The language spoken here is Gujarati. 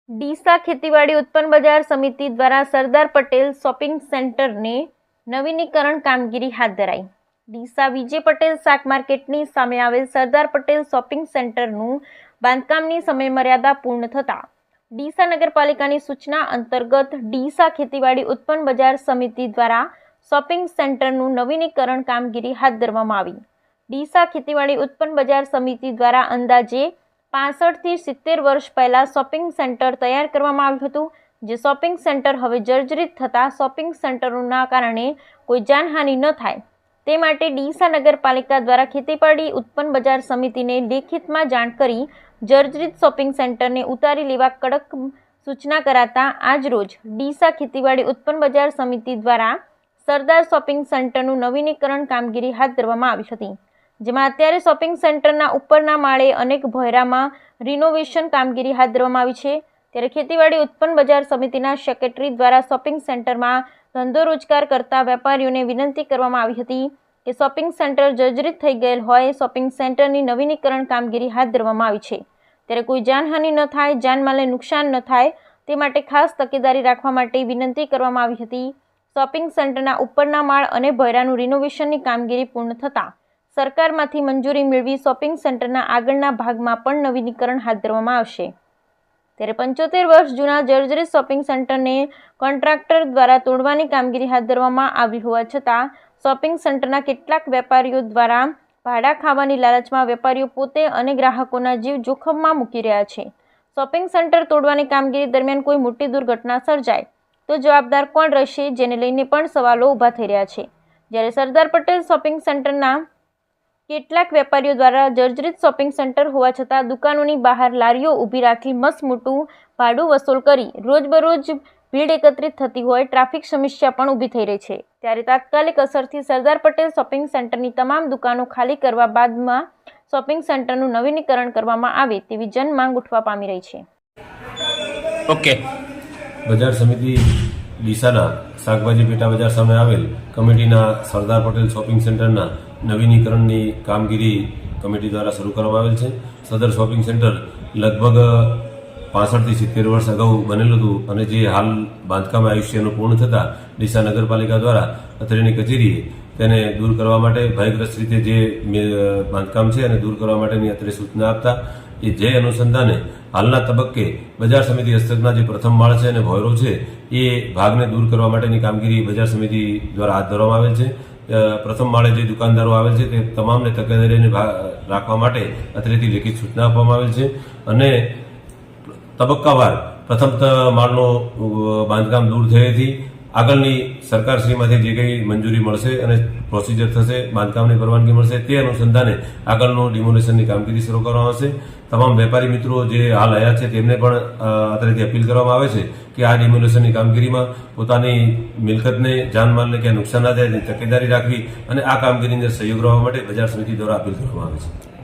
ડીસા ખેતીવાડી ઉત્પન્ન બજાર સમિતિ દ્વારા સરદાર પટેલ શોપિંગ સેન્ટરને નવીનીકરણ કામગીરી હાથ ધરાઈ। ડીસા વિજય પટેલ શાક માર્કેટની સામે આવેલ સરદાર પટેલ શોપિંગ સેન્ટરનું બાંધકામની સમયમર્યાદા પૂર્ણ થતાં ડીસા નગરપાલિકાની સૂચના અંતર્ગત ડીસા ખેતીવાડી ઉત્પન્ન બજાર સમિતિ દ્વારા શોપિંગ સેન્ટરનું નવીનીકરણ કામગીરી હાથ ધરવામાં આવી। ડીસા ખેતીવાડી ઉત્પન્ન બજાર સમિતિ દ્વારા અંદાજે 65 થી 70 વર્ષ પહેલા શોપિંગ સેન્ટર તૈયાર કરવામાં આવ્યું હતું, જે શોપિંગ સેન્ટર હવે જર્જરિત થતા શોપિંગ સેન્ટરોના કારણે કોઈ જાનહાનિ ન થાય તે માટે ડીસા નગરપાલિકા દ્વારા ખેતીવાડી ઉત્પન્ન બજાર સમિતિને લેખિતમાં જાણ કરી જર્જરિત શોપિંગ સેન્ટરને ઉતારી લેવા કડક સૂચના કરાતા આજરોજ ડીસા ખેતીવાડી ઉત્પન્ન બજાર સમિતિ દ્વારા સરદાર શોપિંગ સેન્ટરનું નવીનીકરણ કામગીરી હાથ ધરવામાં આવી હતી, જેમાં અત્યારે શોપિંગ સેન્ટરના ઉપરના માળે અનેક ભોયરામાં રિનોવેશન કામગીરી હાથ ધરવામાં આવી છે। ત્યારે ખેતીવાડી ઉત્પન્ન બજાર સમિતિના સેક્રેટરી દ્વારા શોપિંગ સેન્ટરમાં ધંધો રોજગાર કરતા વેપારીઓને વિનંતી કરવામાં આવી હતી કે શોપિંગ સેન્ટર જર્જરિત થઈ ગયેલ હોય શોપિંગ સેન્ટરની નવીનીકરણ કામગીરી હાથ ધરવામાં આવી છે, ત્યારે કોઈ જાનહાનિ ન થાય, જાનમાલને નુકસાન ન થાય તે માટે ખાસ તકેદારી રાખવા માટે વિનંતી કરવામાં આવી હતી। શોપિંગ સેન્ટરના ઉપરના માળ અને ભોયરાનું રિનોવેશનની કામગીરી પૂર્ણ થતાં સરકારમાંથી મંજૂરી મેળવી શોપિંગ સેન્ટરના આગળના ભાગમાં પણ નવીનીકરણ હાથ ધરવામાં આવશે। ત્યારે 75 વર્ષ જૂના જર્જરિત શોપિંગ સેન્ટરને કોન્ટ્રાક્ટર દ્વારા તોડવાની કામગીરી હાથ ધરવામાં આવી હોવા છતાં શોપિંગ સેન્ટરના કેટલાક વેપારીઓ દ્વારા ભાડા ખાવાની લાલચમાં વેપારીઓ પોતે અને ગ્રાહકોના જીવ જોખમમાં મૂકી રહ્યા છે। શોપિંગ સેન્ટર તોડવાની કામગીરી દરમિયાન કોઈ મોટી દુર્ઘટના સર્જાય તો જવાબદાર કોણ રહેશે, જેને લઈને પણ સવાલો ઊભા થઈ રહ્યા છે। જ્યારે સરદાર પટેલ શોપિંગ સેન્ટરના કેટલાક વેપારીઓ દ્વારા જર્જરિત શોપિંગ સેન્ટર હોવા છતાં દુકાનોની બહાર લારીઓ ઊભી રાખી મસમોટું ભાડું વસૂલ કરી રોજબરોજ ભીડ એકત્રિત થતી હોય ટ્રાફિક સમસ્યા પણ ઊભી થઈ રહી છે। ત્યારે તાત્કાલિક અસરથી સરદાર પટેલ શોપિંગ સેન્ટરની તમામ દુકાનો ખાલી કરવા બાદમાં શોપિંગ સેન્ટરનું નવીનીકરણ કરવામાં આવે તેવી જનમાંગ ઉઠવા પામી રહી છે। ઓકે, બજાર સમિતિ ડીસાના શાકભાજી પેટા બજાર સામે આવેલ કમિટીના સરદાર પટેલ શોપિંગ સેન્ટરના નવીનીકરણની કામગીરી કમિટી દ્વારા શરૂ કરવામાં આવેલ છે। સદર શોપિંગ સેન્ટર લગભગ 65 થી 70 વર્ષ અગાઉ બનેલું હતું અને જે હાલ બાંધકામ આયુષ્યનું પૂર્ણ થતાં ડીસા નગરપાલિકા દ્વારા અત્રેની કચેરીએ તેને દૂર કરવા માટે ભયગ્રસ્ત રીતે જે બાંધકામ છે અને દૂર કરવા માટેની અત્રે સૂચના આપતા એ જે અનુસંધાને હાલના તબક્કે બજાર સમિતિ હસ્તકના જે પ્રથમ માળ છે અને ભોયરો છે એ ભાગને દૂર કરવા માટેની કામગીરી બજાર સમિતિ દ્વારા હાથ ધરવામાં આવેલ છે। પ્રથમ માળે જે દુકાનદારો આવેલ છે તે તમામને તકેદારીને રાખવા માટે અત્રેથી લેખિત સૂચના આપવામાં આવેલ છે અને તબક્કાવાર પ્રથમ માળનું બાંધકામ દૂર થયેથી આગળની સરકારશ્રીમાંથી જે કંઈ મંજૂરી મળશે અને પ્રોસિજર થશે, બાંધકામની પરવાનગી મળશે તે અનુસંધાને આગળનું ડિમોલેશનની કામગીરી શરૂ કરવામાં આવશે। તમામ વેપારી મિત્રો જે હાલ આવ્યા છે તેમને પણ અત્રેથી અપીલ કરવામાં આવે છે કે આ ડિમોલેશનની કામગીરીમાં પોતાની મિલકતને, જાનમાલને ક્યાં નુકસાન ના થાય તેની તકેદારી રાખવી અને આ કામગીરીની અંદર સહયોગ કરવા માટે બજાર સમિતિ દ્વારા અપીલ કરવામાં આવે છે।